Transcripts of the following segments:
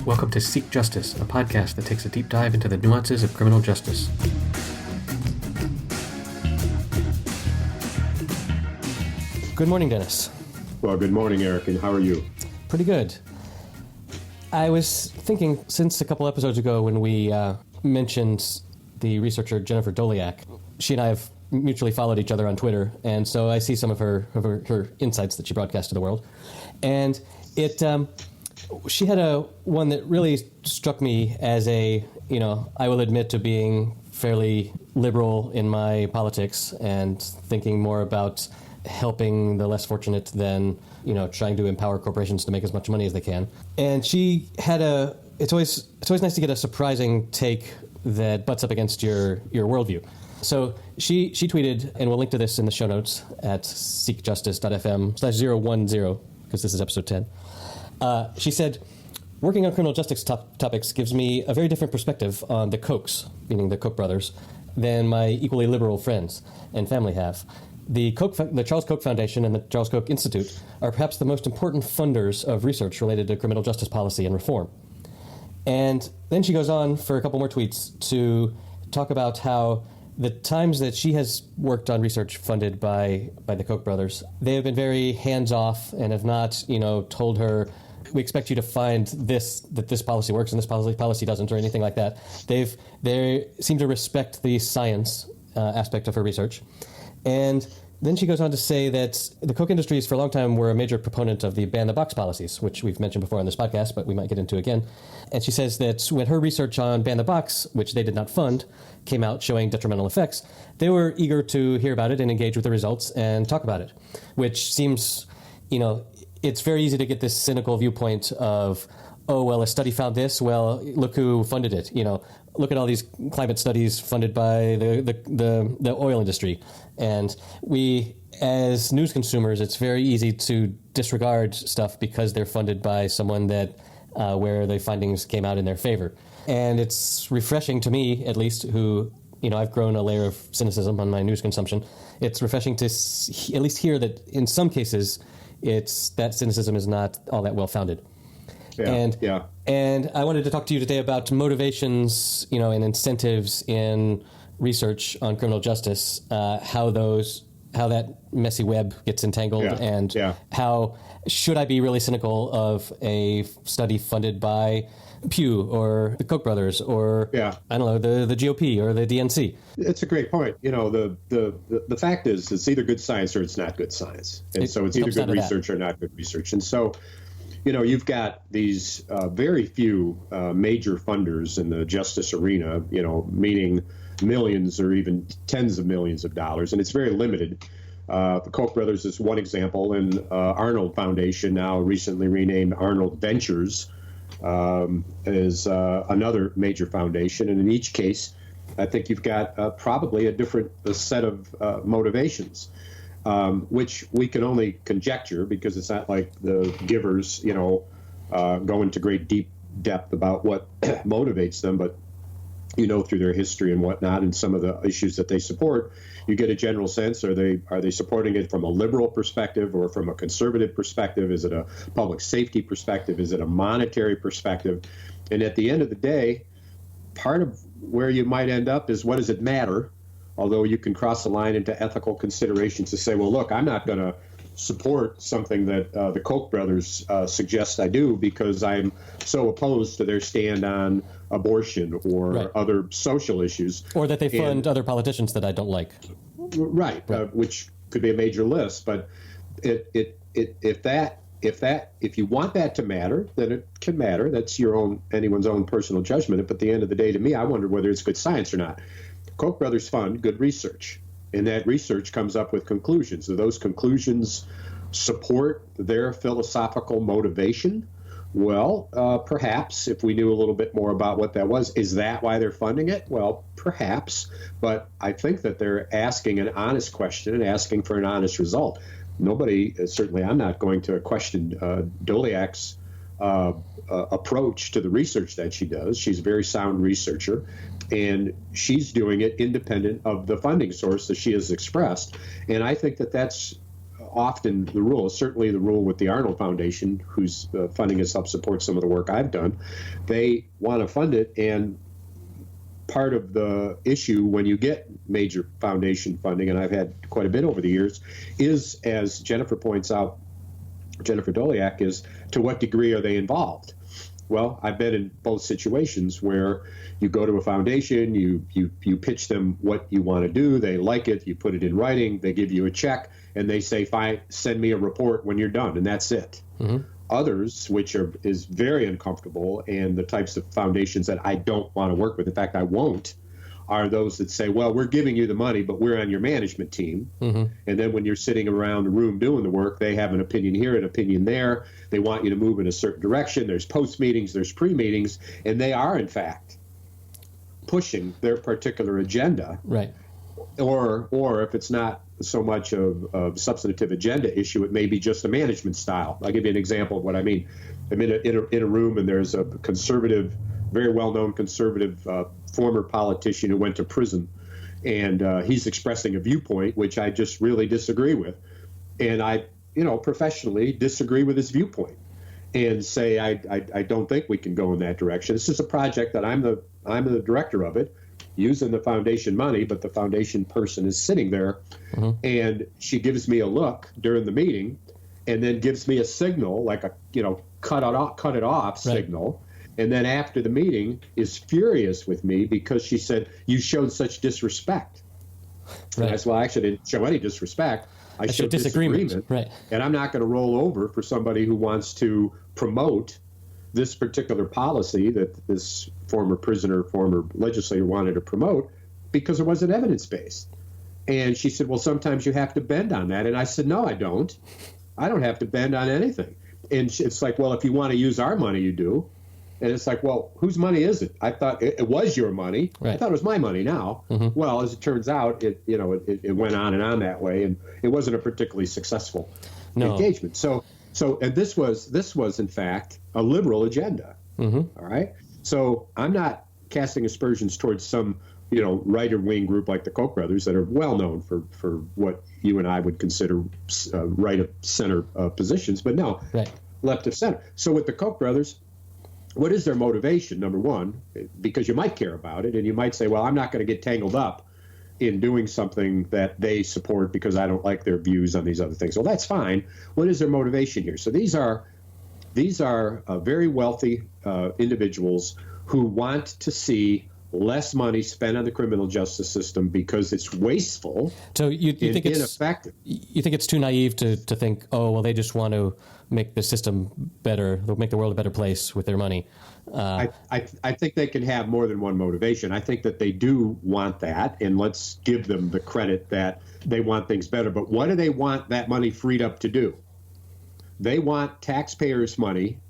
Welcome to Seek Justice, a podcast that takes a deep dive into the nuances of criminal justice. Good morning, Dennis. Well, good morning, Eric, and how are you? Pretty good. I was thinking, since a couple episodes ago when we mentioned the researcher Jennifer Doliak, she and I have mutually followed each other on Twitter, and so I see some of her insights that she broadcasts to the world. And she had one that really struck me as I will admit to being fairly liberal in my politics and thinking more about helping the less fortunate than, trying to empower corporations to make as much money as they can. And she had it's always nice to get a surprising take that butts up against your worldview. So she tweeted, and we'll link to this in the show notes at seekjustice.fm/010, because this is episode 10. She said, working on criminal justice topics gives me a very different perspective on the Kochs, meaning the Koch brothers, than my equally liberal friends and family have. The Charles Koch Foundation and the Charles Koch Institute are perhaps the most important funders of research related to criminal justice policy and reform. And then she goes on for a couple more tweets to talk about how the times that she has worked on research funded by the Koch brothers, they have been very hands-off and have not, told her, we expect you to find that this policy works and this policy doesn't, or anything like that. They seem to respect the science aspect of her research. And then she goes on to say that the Koch industries for a long time were a major proponent of the ban-the-box policies, which we've mentioned before on this podcast, but we might get into again. And she says that when her research on ban-the-box, which they did not fund, came out showing detrimental effects, they were eager to hear about it and engage with the results and talk about it, which seems, it's very easy to get this cynical viewpoint of, oh, well, a study found this, well, look who funded it. Look at all these climate studies funded by the oil industry. And we, as news consumers, it's very easy to disregard stuff because they're funded by someone that where the findings came out in their favor. And it's refreshing to me, at least, who, I've grown a layer of cynicism on my news consumption. It's refreshing to at least hear that in some cases, that cynicism is not all that well founded. Yeah. And I wanted to talk to you today about motivations, and incentives in research on criminal justice, how that messy web gets entangled, how should I be really cynical of a study funded by Pew or the Koch brothers or I don't know, the GOP or the DNC. It's a great point. The fact is it's either good science or it's not good science. And so it's either good research or not good research. And so you've got these very few major funders in the justice arena, meaning millions or even tens of millions of dollars, and it's very limited. The Koch brothers is one example, and Arnold Foundation, now recently renamed Arnold Ventures, is another major foundation. And in each case, I think you've got probably a different set of motivations. Which we can only conjecture because it's not like the givers, go into great deep depth about what motivates them, but through their history and whatnot and some of the issues that they support, you get a general sense. Are they supporting it from a liberal perspective or from a conservative perspective? Is it a public safety perspective? Is it a monetary perspective? And at the end of the day, part of where you might end up is, what does it matter? Although you can cross the line into ethical considerations to say, well, look, I'm not going to support something that the Koch brothers suggest I do because I'm so opposed to their stand on abortion or other social issues. Or that they fund other politicians that I don't like. Right. Which could be a major list. But if you want that to matter, then it can matter. That's anyone's own personal judgment. But at the end of the day, to me, I wonder whether it's good science or not. Koch brothers fund good research, and that research comes up with conclusions. Do those conclusions support their philosophical motivation? Well, perhaps, if we knew a little bit more about what that was. Is that why they're funding it? Well, perhaps, but I think that they're asking an honest question and asking for an honest result. Nobody, certainly I'm not going to question Doliak's approach to the research that she does. She's a very sound researcher, and she's doing it independent of the funding source that she has expressed. And I think that that's often the rule, certainly the rule with the Arnold Foundation, whose funding has helped support some of the work I've done. They want to fund it, and part of the issue when you get major foundation funding, and I've had quite a bit over the years, is, as Jennifer points out, Jennifer Doliak, is to what degree are they involved? Well, I've been in both situations where you go to a foundation, you pitch them what you want to do, they like it, you put it in writing, they give you a check, and they say, fine, send me a report when you're done, and that's it. Mm-hmm. Others, which is very uncomfortable, and the types of foundations that I don't want to work with, in fact, I won't, are those that say, well, we're giving you the money, but we're on your management team. Mm-hmm. And then when you're sitting around the room doing the work, they have an opinion here, an opinion there. They want you to move in a certain direction. There's post-meetings, there's pre-meetings, and they are, in fact, pushing their particular agenda. Right. Or if it's not so much of a substantive agenda issue, it may be just a management style. I'll give you an example of what I mean. I'm in a room, and there's a conservative, very well-known conservative former politician who went to prison, and he's expressing a viewpoint which I just really disagree with, and I, professionally disagree with his viewpoint, and say I don't think we can go in that direction. This is a project that I'm the director of it, using the foundation money, but the foundation person is sitting there, mm-hmm. and she gives me a look during the meeting, and then gives me a signal, like a cut it off signal. And then after the meeting is furious with me because she said, you showed such disrespect. Right. And I said, well, I actually didn't show any disrespect. I showed disagreement. Right. And I'm not going to roll over for somebody who wants to promote this particular policy that this former legislator wanted to promote because it wasn't evidence-based. And she said, well, sometimes you have to bend on that. And I said, no, I don't. I don't have to bend on anything. And it's like, well, if you want to use our money, you do. And it's like, well, whose money is it? I thought it was your money. Right. I thought it was my money now. Mm-hmm. Well, as it turns out, it went on and on that way, and it wasn't a particularly successful engagement. So and this was in fact a liberal agenda. Mm-hmm. All right. So I'm not casting aspersions towards some right wing group like the Koch brothers that are well known for what you and I would consider right of center positions, but no, right. Left of center. So with the Koch brothers, what is their motivation, number one? Because you might care about it, and you might say, well, I'm not going to get tangled up in doing something that they support because I don't like their views on these other things. Well, that's fine. What is their motivation here? So these are very wealthy individuals who want to see less money spent on the criminal justice system because it's wasteful. So you think it's ineffective. You think it's too naive to think, oh, well, they just want to make the system better, they'll make the world a better place with their money. I think they can have more than one motivation. I think that they do want that, and let's give them the credit that they want things better. But what do they want that money freed up to do? They want taxpayers' money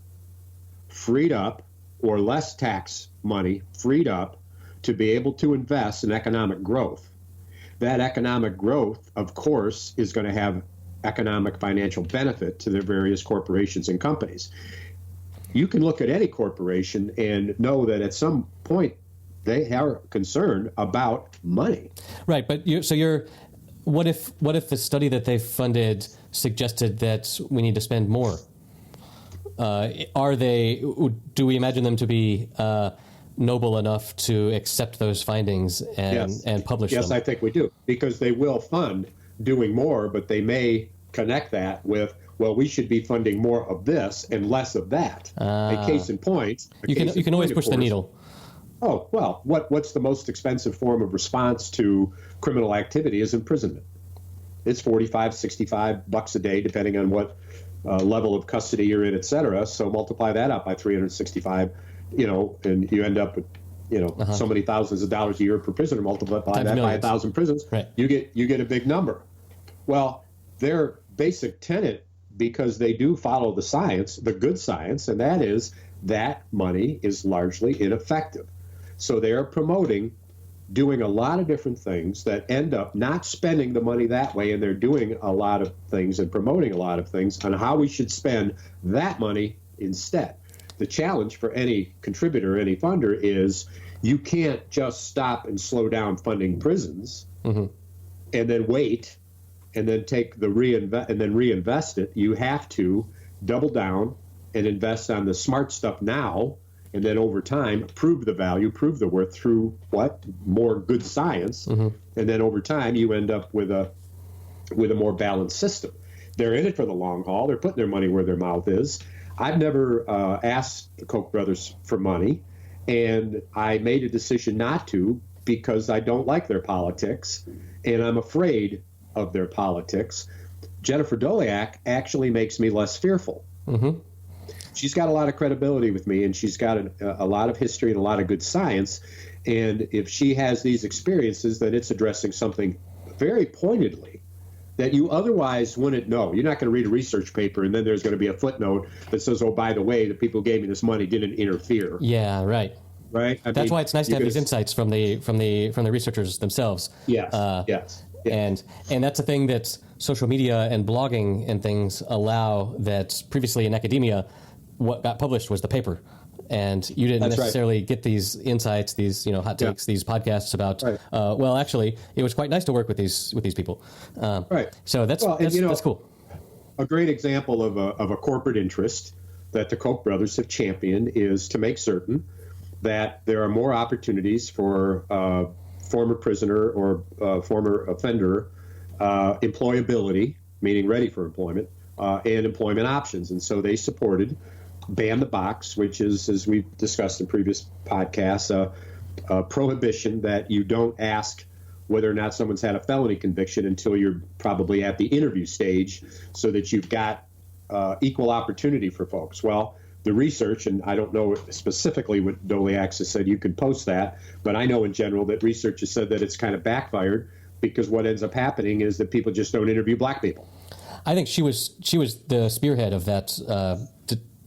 freed up, or less tax money freed up, to be able to invest in economic growth. That economic growth, of course, is going to have economic financial benefit to their various corporations and companies. You can look at any corporation and know that at some point they are concerned about money. Right, but what if the study that they've funded suggested that we need to spend more? Do we imagine them to be noble enough to accept those findings and publish them? Yes, I think we do, because they will fund doing more, but they may connect that with, well, we should be funding more of this and less of that. A case in point. You can always push the needle. Oh, well, what's the most expensive form of response to criminal activity is imprisonment. It's $45, $65 a day, depending on what level of custody you're in, et cetera. So multiply that up by 365, and you end up with, so many thousands of dollars a year per prisoner. Multiply that by 1,000 prisons, right. You get a big number. Well, their basic tenet, because they do follow the science, the good science, and that is that money is largely ineffective. So they are promoting doing a lot of different things that end up not spending the money that way, and they're doing a lot of things and promoting a lot of things on how we should spend that money instead. The challenge for any contributor, any funder, is you can't just stop and slow down funding prisons, mm-hmm. and then wait and then take the reinvest it. You have to double down and invest on the smart stuff now, and then over time prove the value, prove the worth through more good science, and then over time you end up with a more balanced system. They're in it for the long haul. They're putting their money where their mouth is. I've never asked the Koch brothers for money, and I made a decision not to because I don't like their politics, and I'm afraid of their politics. Jennifer Doleac actually makes me less fearful. She's got a lot of credibility with me, and she's got a lot of history and a lot of good science. And if she has these experiences, then it's addressing something very pointedly that you otherwise wouldn't know. You're not going to read a research paper and then there's going to be a footnote that says, oh, by the way, the people who gave me this money didn't interfere. Yeah, right. Right. That's why it's nice to have these insights from the researchers themselves. Yes. Yes. And that's a thing that social media and blogging and things allow that previously in academia, what got published was the paper. And you didn't necessarily get these insights, these hot takes, these podcasts about. Well, actually, it was quite nice to work with these people. So that's cool. A great example of a corporate interest that the Koch brothers have championed is to make certain that there are more opportunities for former prisoner or former offender employability, meaning ready for employment, and employment options. And so they supported Ban the Box, which is, as we've discussed in previous podcasts, a prohibition that you don't ask whether or not someone's had a felony conviction until you're probably at the interview stage, so that you've got equal opportunity for folks. Well, the research, and I don't know specifically what Doleac has said, you can post that, but I know in general that research has said that it's kind of backfired, because what ends up happening is that people just don't interview black people. I think she was the spearhead of that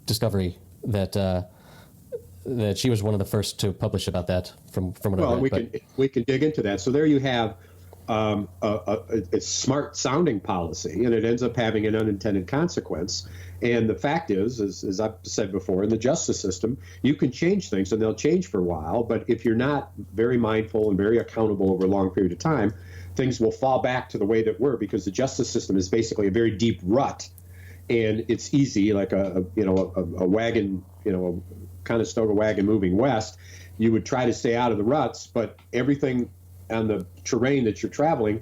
discovery, that she was one of the first to publish about that from what I read. We can dig into that. So there you have a smart sounding policy, and it ends up having an unintended consequence. And the fact is, as I've said before, in the justice system, you can change things and they'll change for a while. But if you're not very mindful and very accountable over a long period of time, things will fall back to the way that were, because the justice system is basically a very deep rut. And it's easy, like a wagon, Conestoga wagon moving west. You would try to stay out of the ruts, but everything on the terrain that you're traveling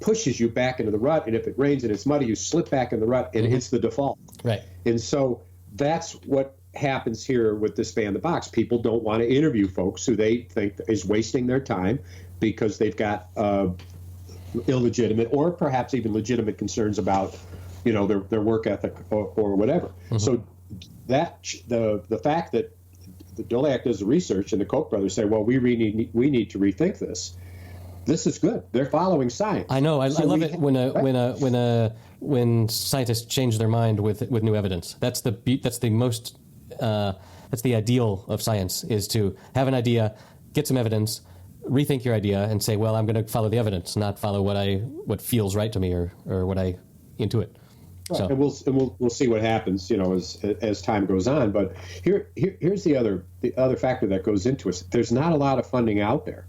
pushes you back into the rut. And if it rains and it's muddy, you slip back in the rut, and it's the default. Right. And so that's what happens here with this Ban the Box. People don't want to interview folks who they think is wasting their time because they've got illegitimate or perhaps even legitimate concerns about their work ethic or whatever. So that the fact that the Doleac does the research and the Koch brothers say, well, we need to rethink this. This is good. They're following science. I know. I love it when scientists change their mind with new evidence. That's the ideal of science, is to have an idea, get some evidence, rethink your idea, and say, well, I'm going to follow the evidence, not follow what feels right to me or what I intuit. Right. So. And we'll see what happens, as time goes on. But here's the other factor that goes into it. There's not a lot of funding out there,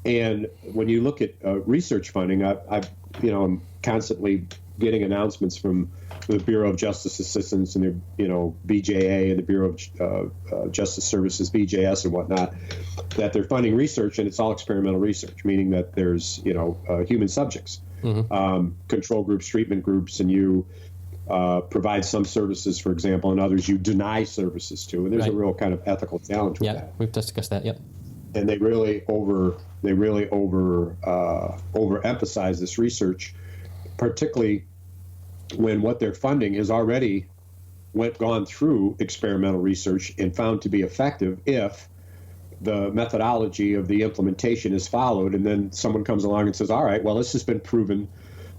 and when you look at research funding, I'm constantly getting announcements from the Bureau of Justice Assistance and the BJA and the Bureau of Justice Services, BJS and whatnot, that they're funding research, and it's all experimental research, meaning that there's human subjects. Control groups, treatment groups, and you provide some services, for example, and others you deny services to, and there's a real kind of ethical challenge with that. Yeah, we've discussed that. Yep. And they really overemphasize this research, particularly when what they're funding has already gone through experimental research and found to be effective if the methodology of the implementation is followed, and then someone comes along and says, all right, well, this has been proven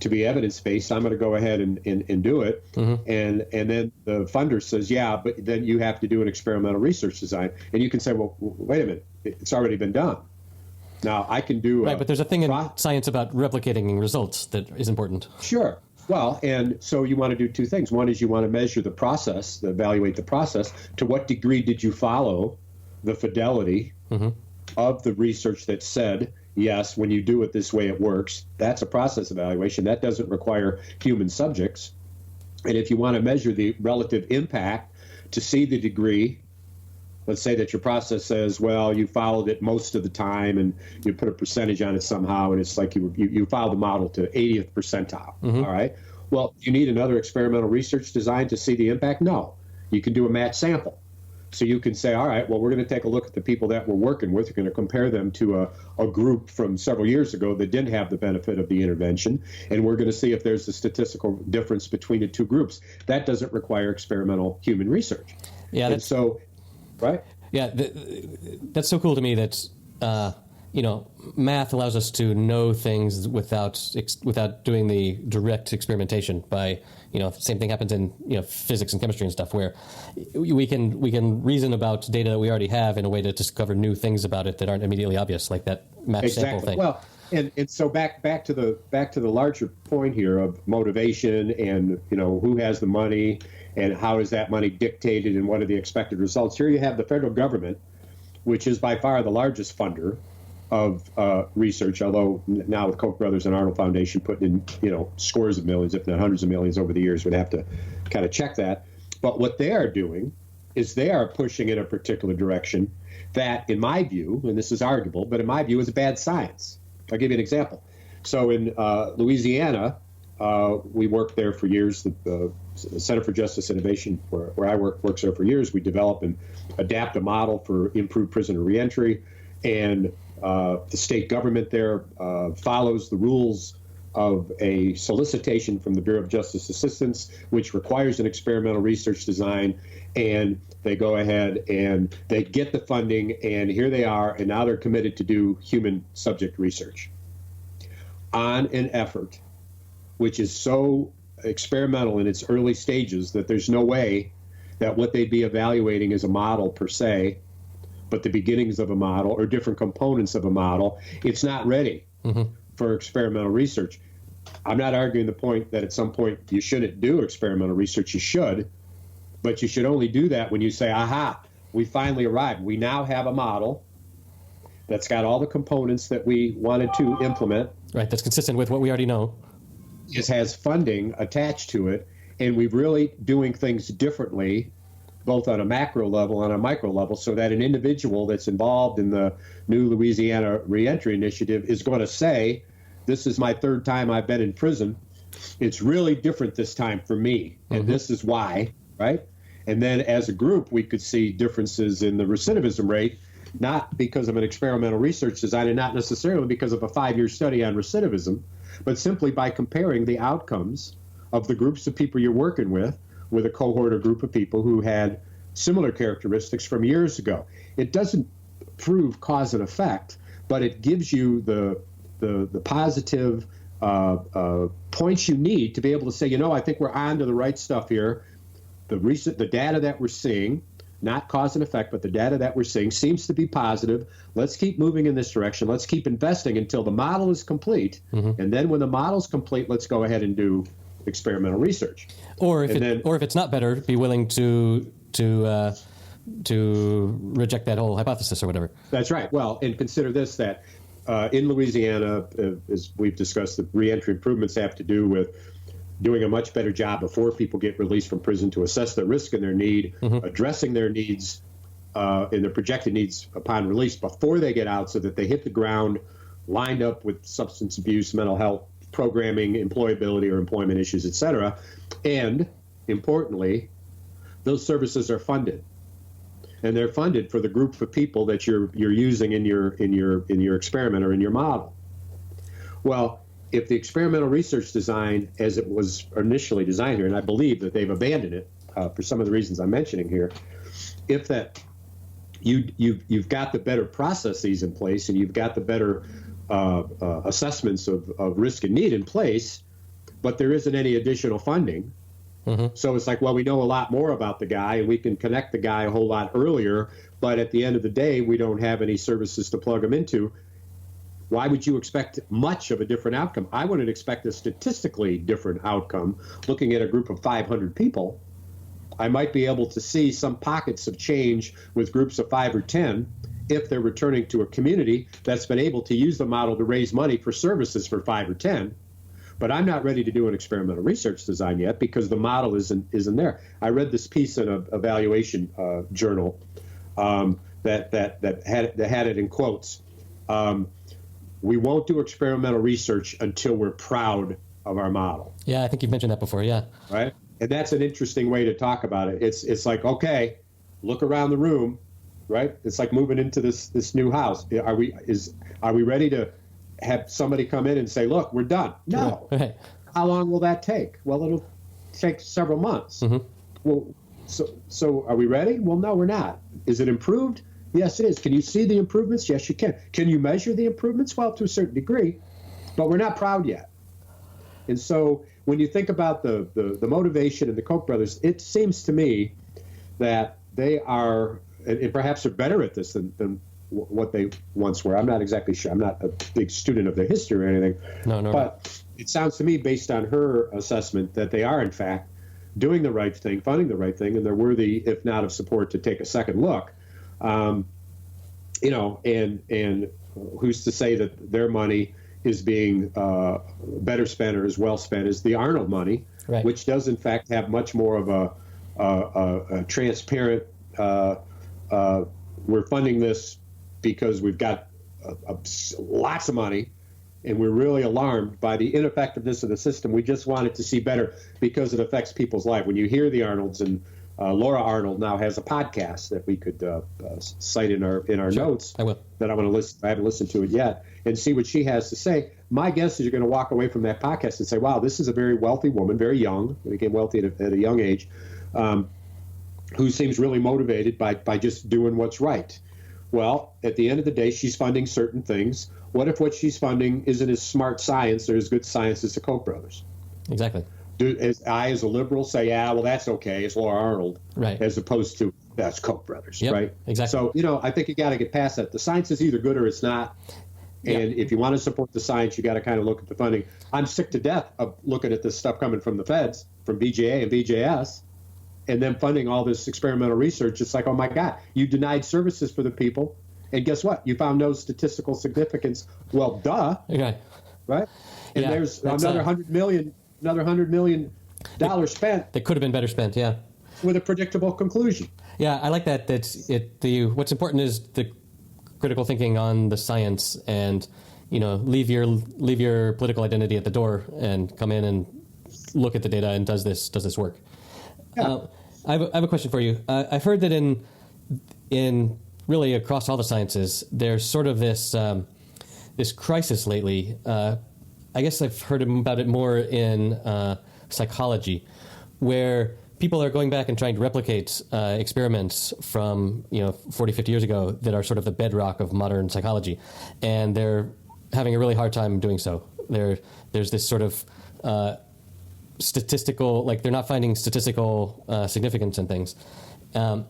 to be evidence-based, I'm going to go ahead and do it. And then the funder says, yeah, but then you have to do an experimental research design. And you can say, well, wait a minute, it's already been done. Now I can do but there's a thing in science about replicating results that is important. Sure. Well, and so you want to do two things. One is you want to measure the process, evaluate the process. To what degree did you follow the fidelity of the research that said yes, when you do it this way, it works. That's a process evaluation. That doesn't require human subjects. And if you want to measure the relative impact to see the degree, let's say that your process says, well, you followed it most of the time and you put a percentage on it somehow, and it's like you followed the model to 80th percentile. All right. Well, you need another experimental research design to see the impact? No. You can do a match sample. So you can say, all right, well, we're going to take a look at the people that we're working with. We're going to compare them to a group from several years ago that didn't have the benefit of the intervention, and we're going to see if there's a statistical difference between the two groups. That doesn't require experimental human research. Yeah, and so, right? Yeah, that's so cool to me that math allows us to know things without doing the direct experimentation. By same thing happens in physics and chemistry and stuff, where we can reason about data that we already have in a way to discover new things about it that aren't immediately obvious, like that match sample thing. Well, and so back to the larger point here of motivation and who has the money and how is that money dictated and what are the expected results. Here you have the federal government, which is by far the largest funder of research, although now with Koch Brothers and Arnold Foundation putting in scores of millions, if not hundreds of millions over the years, would have to kind of check that. But what they are doing is they are pushing in a particular direction that, in my view, and this is arguable, but in my view, is a bad science. I'll give you an example. So in Louisiana, we worked there for years. The Center for Justice Innovation, where I works there for years. We develop and adapt a model for improved prisoner reentry, and the state government there follows the rules of a solicitation from the Bureau of Justice Assistance, which requires an experimental research design, and they go ahead and they get the funding, and here they are, and now they're committed to do human subject research on an effort which is so experimental in its early stages that there's no way that what they'd be evaluating is a model per se, but the beginnings of a model or different components of a model. It's not ready for experimental research. I'm not arguing the point that at some point you shouldn't do experimental research. You should, but you should only do that when you say, aha, we finally arrived. We now have a model that's got all the components that we wanted to implement. Right, that's consistent with what we already know. It has funding attached to it, and we're really doing things differently, both on a macro level and a micro level, so that an individual that's involved in the new Louisiana Reentry Initiative is going to say, this is my third time I've been in prison. It's really different this time for me, and this is why, right? And then as a group, we could see differences in the recidivism rate, not because of an experimental research design and not necessarily because of a 5-year study on recidivism, but simply by comparing the outcomes of the groups of people you're working with a cohort or group of people who had similar characteristics from years ago. It doesn't prove cause and effect, but it gives you the positive points you need to be able to say, I think we're on to the right stuff here. The data that we're seeing, not cause and effect, but the data that we're seeing seems to be positive. Let's keep moving in this direction. Let's keep investing until the model is complete. And then when the model's complete, let's go ahead and do experimental research. Or if it's not better, be willing to reject that whole hypothesis or whatever. That's right. Well, and consider this, that in Louisiana, as we've discussed, the reentry improvements have to do with doing a much better job before people get released from prison to assess their risk and their need, addressing their needs and their projected needs upon release before they get out so that they hit the ground lined up with substance abuse, mental health, programming, employability or employment issues, et cetera. And importantly, those services are funded. And they're funded for the group of people that you're using in your experiment or in your model. Well, if the experimental research design, as it was initially designed here, and I believe that they've abandoned it for some of the reasons I'm mentioning here, if that you've got the better processes in place and you've got the better assessments of risk and need in place, but there isn't any additional funding. So it's like, well, we know a lot more about the guy and we can connect the guy a whole lot earlier, but at the end of the day, we don't have any services to plug him into. Why would you expect much of a different outcome? I wouldn't expect a statistically different outcome. Looking at a group of 500 people, I might be able to see some pockets of change with groups of 5 or 10, if they're returning to a community that's been able to use the model to raise money for services for 5 or 10. But I'm not ready to do an experimental research design yet because the model isn't there. I read this piece in an evaluation journal that had it in quotes. We won't do experimental research until we're proud of our model. Yeah, I think you've mentioned that before. Yeah. Right. And that's an interesting way to talk about it. It's like, okay, look around the room, right? It's like moving into this new house. Are we ready to have somebody come in and say, look, we're done? No. Right. How long will that take? Well, it'll take several months. Mm-hmm. Well, so are we ready? Well, no, we're not. Is it improved? Yes, it is. Can you see the improvements? Yes, you can. Can you measure the improvements? Well, to a certain degree, but we're not proud yet. And so when you think about the motivation of the Koch brothers, it seems to me that they are, and perhaps are better at this than what they once were. I'm not exactly sure. I'm not a big student of their history or anything. No. But it sounds to me, based on her assessment, that they are, in fact, doing the right thing, funding the right thing, and they're worthy, if not of support, to take a second look. And who's to say that their money is being better spent or as well spent as the Arnold money, right, which does in fact have much more of a transparent. We're funding this because we've got lots of money, and we're really alarmed by the ineffectiveness of the system. We just want it to see better because it affects people's life. When you hear the Arnolds, and Laura Arnold now has a podcast that we could cite in our sure, notes. I will. That I want to listen. I haven't listened to it yet, and see what she has to say. My guess is you're going to walk away from that podcast and say, "Wow, this is a very wealthy woman, very young, became wealthy at a young age, who seems really motivated by just doing what's right." Well, at the end of the day, she's funding certain things. What if what she's funding isn't as smart science or as good science as the Koch brothers? Exactly. As a liberal, say, yeah, well, that's okay. It's Laura Arnold, right, as opposed to that's Koch brothers, yep, right? Exactly. So, I think you got to get past that. The science is either good or it's not. And if you want to support the science, you got to kind of look at the funding. I'm sick to death of looking at this stuff coming from the feds, from BJA and BJS, and then funding all this experimental research. It's like, oh my God, you denied services for the people, and guess what? You found no statistical significance. Well, duh. Okay. Right? And there's another $100 million spent. That could have been better spent. Yeah. With a predictable conclusion. Yeah, I like that. What's important is the critical thinking on the science, and leave your political identity at the door and come in and look at the data and does this work? Yeah. I have a question for you. I've heard that in really across all the sciences, there's sort of this crisis lately. I guess I've heard about it more in psychology, where people are going back and trying to replicate experiments from 40, 50 years ago that are sort of the bedrock of modern psychology, and they're having a really hard time doing so. There's this sort of statistical, like they're not finding statistical significance in things. I'm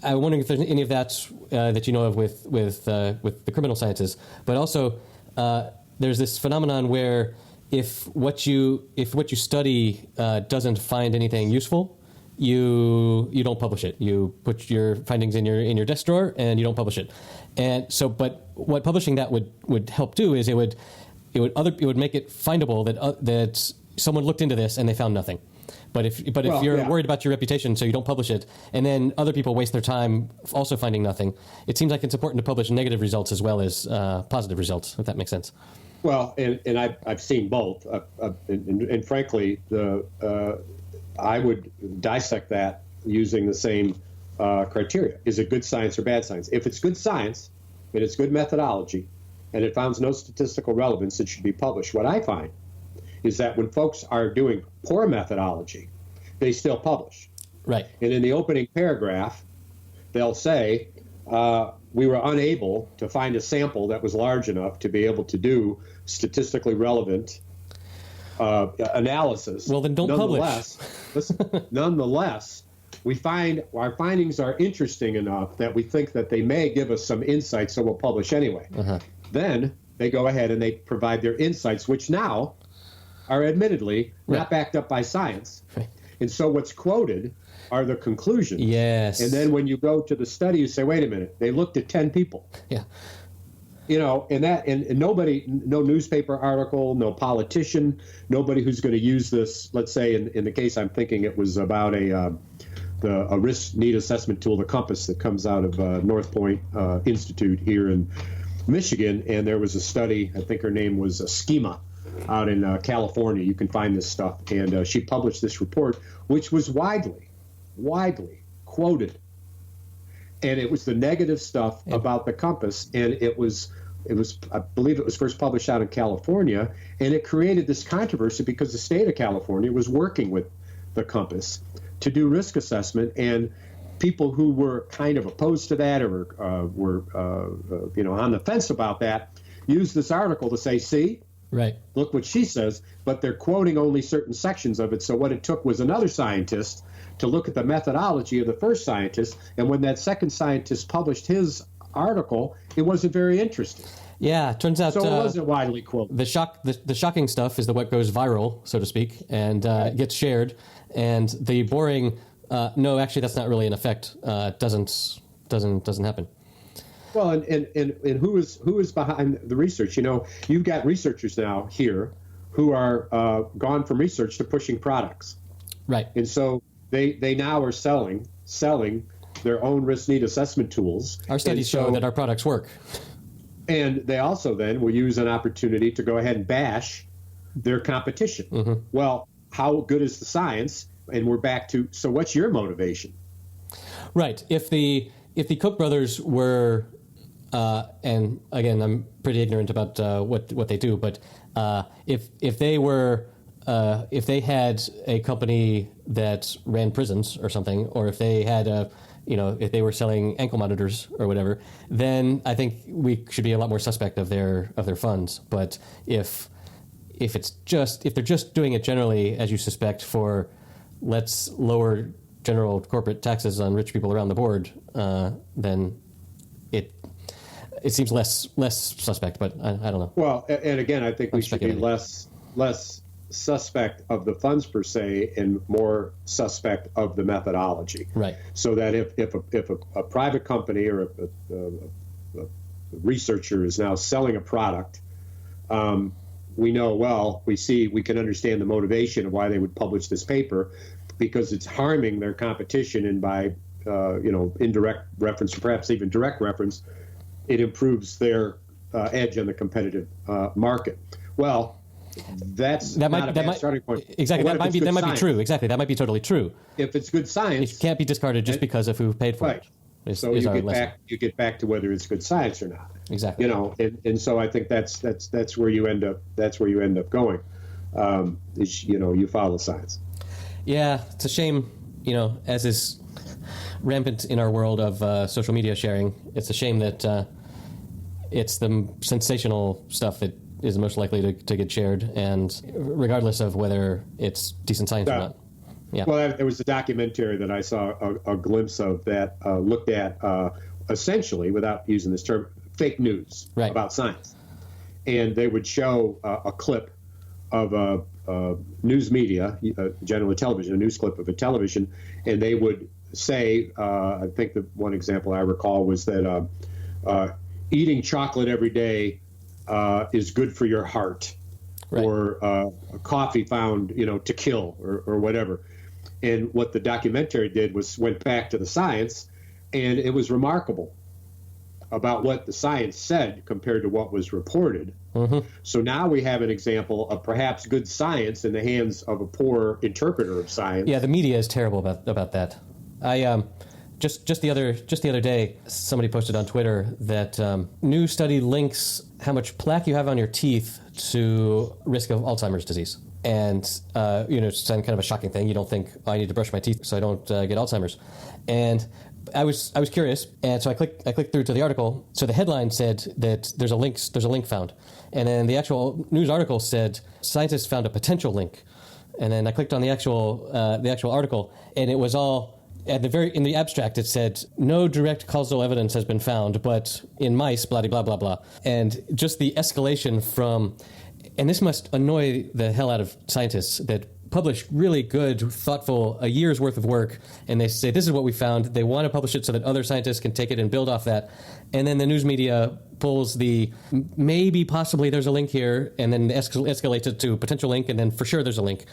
wondering if there's any of that that you know of with the criminal sciences, but also there's this phenomenon where if what you study doesn't find anything useful, you don't publish it. You put your findings in your desk drawer and you don't publish it. And so, but what publishing that would help do is it would make it findable that someone looked into this and they found nothing. But if you're worried about your reputation, so you don't publish it, and then other people waste their time also finding nothing, it seems like it's important to publish negative results as well as positive results, if that makes sense. Well, and I've seen both, and frankly, I would dissect that using the same criteria. Is it good science or bad science? If it's good science and it's good methodology and it finds no statistical relevance, it should be published. What I find is that when folks are doing poor methodology, they still publish. Right. And in the opening paragraph, they'll say, we were unable to find a sample that was large enough to be able to do statistically relevant analysis. Well, then don't publish. Nonetheless, we find our findings are interesting enough that we think that they may give us some insights, so we'll publish anyway. Uh-huh. Then they go ahead and they provide their insights, which now are admittedly not backed up by science. Right. And so what's quoted are the conclusions. Yes. And then when you go to the study, you say, wait a minute, they looked at 10 people. Yeah. And nobody, no newspaper article, no politician, nobody who's going to use this. Let's say in the case I'm thinking, it was about a risk need assessment tool, the Compass, that comes out of North Point Institute here in Michigan. And there was a study, I think her name was Schema, out in California. You can find this stuff. And she published this report, which was widely quoted. And it was the negative stuff about the Compass. And it was, I believe it was first published out in California. And it created this controversy because the state of California was working with the Compass to do risk assessment. And people who were kind of opposed to that or were on the fence about that used this article to say, see, right, look what she says, but they're quoting only certain sections of it. So what it took was another scientist to look at the methodology of the first scientist. And when that second scientist published his article, it wasn't very interesting. Yeah, it turns out so it wasn't widely quoted. The shocking stuff is what goes viral, so to speak, and gets shared. And the boring, no, actually, that's not really an effect. Doesn't happen. Well, and who is behind the research? You've got researchers now here who are gone from research to pushing products. Right. And so they now are selling their own risk need assessment tools. Our studies show that our products work. And they also then will use an opportunity to go ahead and bash their competition. Mm-hmm. Well, how good is the science? And we're back to, so what's your motivation? Right. If the Koch brothers were, and again, I'm pretty ignorant about what they do, but if they were, if they had a company that ran prisons or something, or if they had if they were selling ankle monitors or whatever, then I think we should be a lot more suspect of their funds. But if they're just doing it generally, as you suspect, for let's lower general corporate taxes on rich people around the board, then it seems less suspect. But I don't know. Well, and again, I think we should be less suspect of the funds per se and more suspect of the methodology. Right. So that if a private company or a researcher is now selling a product, we know, we can understand the motivation of why they would publish this paper, because it's harming their competition, and by indirect reference or perhaps even direct reference, it improves their edge on the competitive market. Well, that's not a bad starting point. Exactly. That might be true. Exactly. That might be totally true. If it's good science, it can't be discarded just because of who paid for it. So you get back to whether it's good science or not. Exactly. And so I think that's where you end up. That's where you end up going. You follow science. Yeah, it's a shame. As is rampant in our world of social media sharing, it's a shame that it's the sensational stuff that is most likely to get shared, and regardless of whether it's decent science or not. Yeah. Well, there was a documentary that I saw a glimpse of that looked at essentially, without using this term, fake news about science. And they would show a clip of news media, generally television, a news clip of a television, and they would say, I think the one example I recall was that eating chocolate every day is good for your heart, or coffee found, to kill, or whatever. And what the documentary did was went back to the science, and it was remarkable about what the science said compared to what was reported. Mm-hmm. So now we have an example of perhaps good science in the hands of a poor interpreter of science. Yeah, the media is terrible about that. I just the other day, somebody posted on Twitter that new study links how much plaque you have on your teeth to risk of Alzheimer's disease. And, it's kind of a shocking thing. You don't think, I need to brush my teeth so I don't get Alzheimer's. And I was curious, and so I clicked through to the article. So the headline said that there's a link found. And then the actual news article said, scientists found a potential link. And then I clicked on the actual article, and it was all, in the abstract, it said, no direct causal evidence has been found, but in mice, blah, blah, blah, blah. And just the escalation from, and this must annoy the hell out of scientists that publish really good, thoughtful, a year's worth of work, and they say, this is what we found. They want to publish it so that other scientists can take it and build off that. And then the news media pulls the maybe, possibly there's a link here, and then escalates it to potential link, and then for sure there's a link.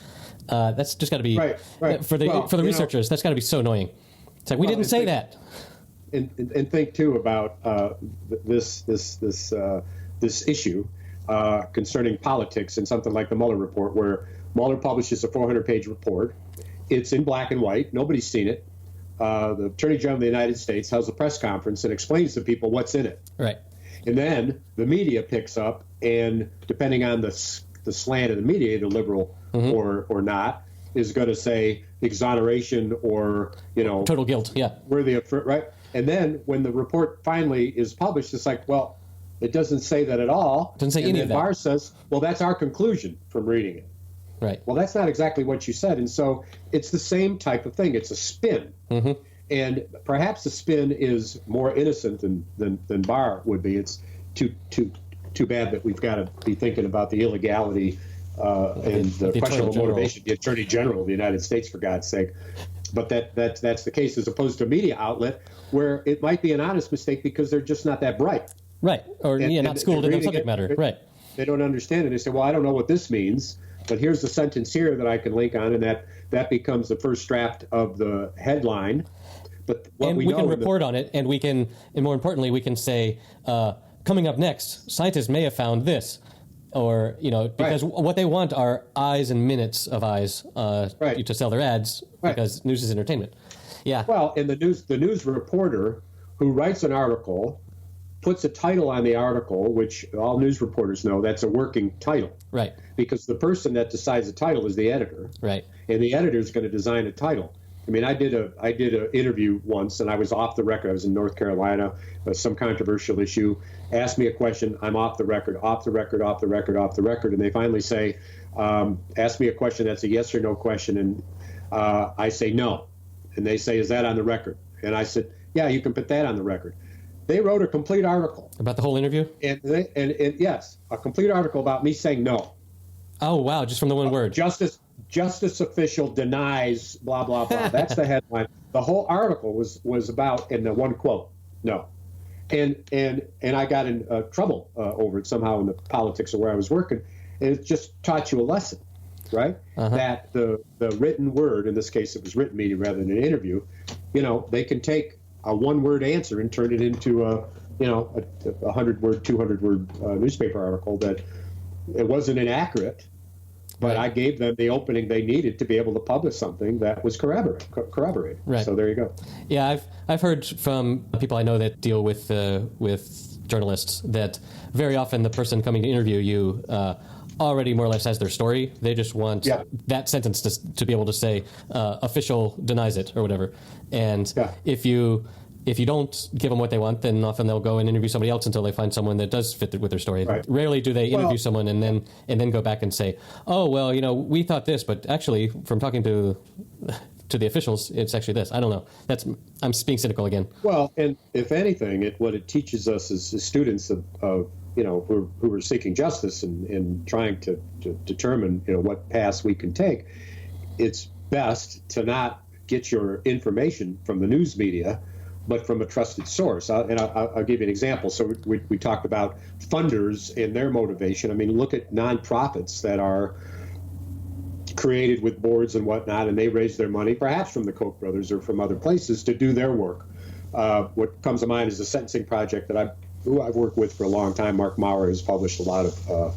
That's just got to be, right. For the researchers, that's got to be so annoying. It's like, we didn't say that. And think, too, about this issue concerning politics in something like the Mullen Report, where Mueller publishes a 400-page report. It's in black and white. Nobody's seen it. The Attorney General of the United States holds a press conference and explains to people what's in it. Right. And then the media picks up, and depending on the slant of the media, either liberal or not, is going to say exoneration or, total guilt. Yeah. Worthy of, right? And then when the report finally is published, it's like, well, it doesn't say that at all. Doesn't say any of that. And Barr says, well, that's our conclusion from reading it. Right. Well, that's not exactly what you said. And so it's the same type of thing. It's a spin. And perhaps the spin is more innocent than Barr would be. It's too bad that we've got to be thinking about the illegality and the questionable motivation of the Attorney General of the United States, for God's sake. But that's the case, as opposed to a media outlet where it might be an honest mistake because they're just not that bright. Right. Or, not schooled in the subject matter. Right. They don't understand it. They say, well, I don't know what this means, but here's the sentence here that I can link on, and that becomes the first draft of the headline. But we can report on it, and more importantly, we can say, coming up next, scientists may have found this. Or, because what they want are eyes and minutes of eyes to sell their ads, because news is entertainment. Yeah. Well, and the news reporter who writes an article puts a title on the article, which all news reporters know that's a working title. Right. Because the person that decides the title is the editor. Right. And the editor is going to design a title. I mean, I did an interview once, and I was off the record. I was in North Carolina, some controversial issue. Asked me a question. I'm off the record, and they finally say, ask me a question that's a yes or no question, and I say no. And they say, is that on the record? And I said, yeah, you can put that on the record. They wrote a complete article. About the whole interview? And yes, a complete article about me saying no. Oh, wow, just from the one word. Justice official denies blah, blah, blah. That's the headline. The whole article was about, in the one quote, no. And I got in trouble over it somehow in the politics of where I was working. And it just taught you a lesson, right? That the written word, in this case it was written media rather than an interview, they can take a one-word answer and turn it into a 100-word, 200-word newspaper article that it wasn't inaccurate. But I gave them the opening they needed to be able to publish something that was corroborated. Right. So there you go. Yeah, I've heard from people I know that deal with journalists that very often the person coming to interview you already more or less has their story. They just want that sentence to be able to say official denies it or whatever. And if you don't give them what they want, then often they'll go and interview somebody else until they find someone that does fit with their story. Right. Rarely do they interview someone and then go back and say, oh, well, we thought this, but actually from talking to the officials, it's actually this. I don't know. I'm being cynical again. Well, and if anything, what it teaches us as students of who are seeking justice and trying to determine what paths we can take, it's best to not get your information from the news media, but from a trusted source. I'll give you an example. So we talked about funders and their motivation. I mean, look at nonprofits that are created with boards and whatnot, and they raise their money, perhaps from the Koch brothers or from other places, to do their work. What comes to mind is the sentencing project that who I've worked with for a long time. Mark Maurer has published a lot of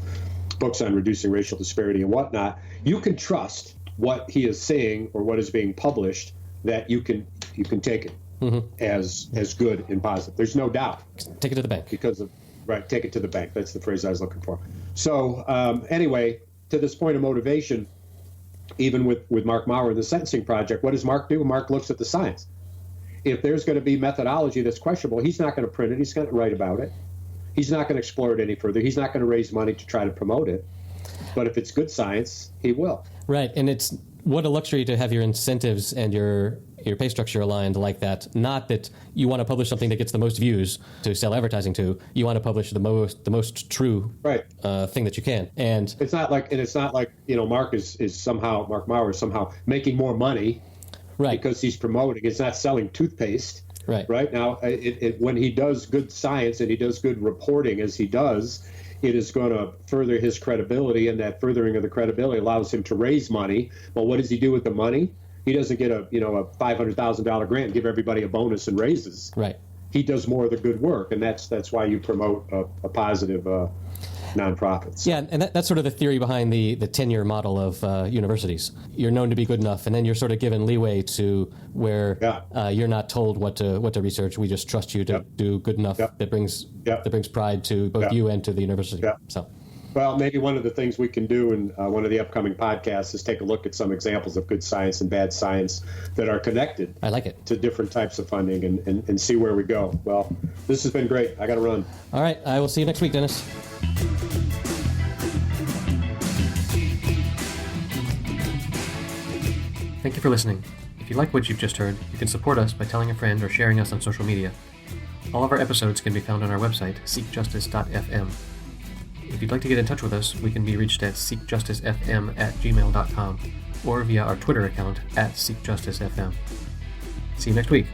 books on reducing racial disparity and whatnot. You can trust what he is saying or what is being published, that you can take it as good and positive. There's no doubt. Take it to the bank. Take it to the bank. That's the phrase I was looking for. So anyway, to this point of motivation, even with Mark Maurer and the sentencing project, what does Mark do? Mark looks at the science. If there's going to be methodology that's questionable, he's not going to print it. He's going to write about it. He's not going to explore it any further. He's not going to raise money to try to promote it. But if it's good science, he will. Right, and it's what a luxury to have your incentives and your pay structure aligned like that. Not that you want to publish something that gets the most views to sell advertising to. You want to publish the most true thing that you can. And it's not like Mark Maurer is somehow making more money because he's promoting. It's not selling toothpaste. Right now, when he does good science and he does good reporting as he does, it is going to further his credibility, and that furthering of the credibility allows him to raise money. Well, what does he do with the money? He doesn't get a $500,000 grant and give everybody a bonus and raises. Right. He does more of the good work, and that's why you promote a positive nonprofits. Yeah, and that's sort of the theory behind the tenure model of universities. You're known to be good enough, and then you're sort of given leeway to where you're not told what to research. We just trust you to do good enough that brings pride to both you and to the university. So. Well, maybe one of the things we can do in one of the upcoming podcasts is take a look at some examples of good science and bad science that are connected. I like it. To different types of funding and see where we go. Well, this has been great. I got to run. All right. I will see you next week, Dennis. Thank you for listening. If you like what you've just heard, you can support us by telling a friend or sharing us on social media. All of our episodes can be found on our website, seekjustice.fm. If you'd like to get in touch with us, we can be reached at seekjusticefm@gmail.com or via our Twitter account @seekjusticefm. See you next week.